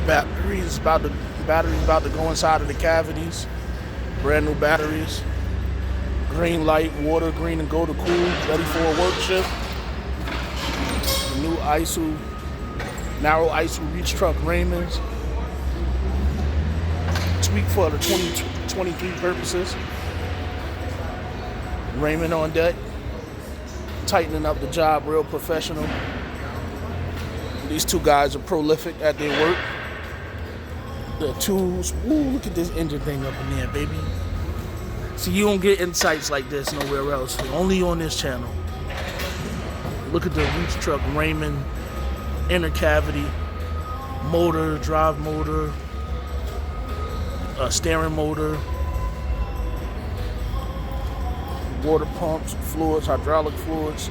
Batteries about to go inside of the cavities. Brand new batteries. Green light, water, green and gold to cool, ready for a work shift. The new isel, narrow isel reach truck Raymonds. Tweak for the 2023 purposes. Raymond on deck. Tightening up the job, real professional. These two guys are prolific at their work. The tools, ooh, look at this engine thing up in there, baby. See, you don't get insights like this nowhere else, only on this channel. Look at the reach truck Raymond, inner cavity, motor, drive motor, steering motor, water pumps, fluids, hydraulic fluids.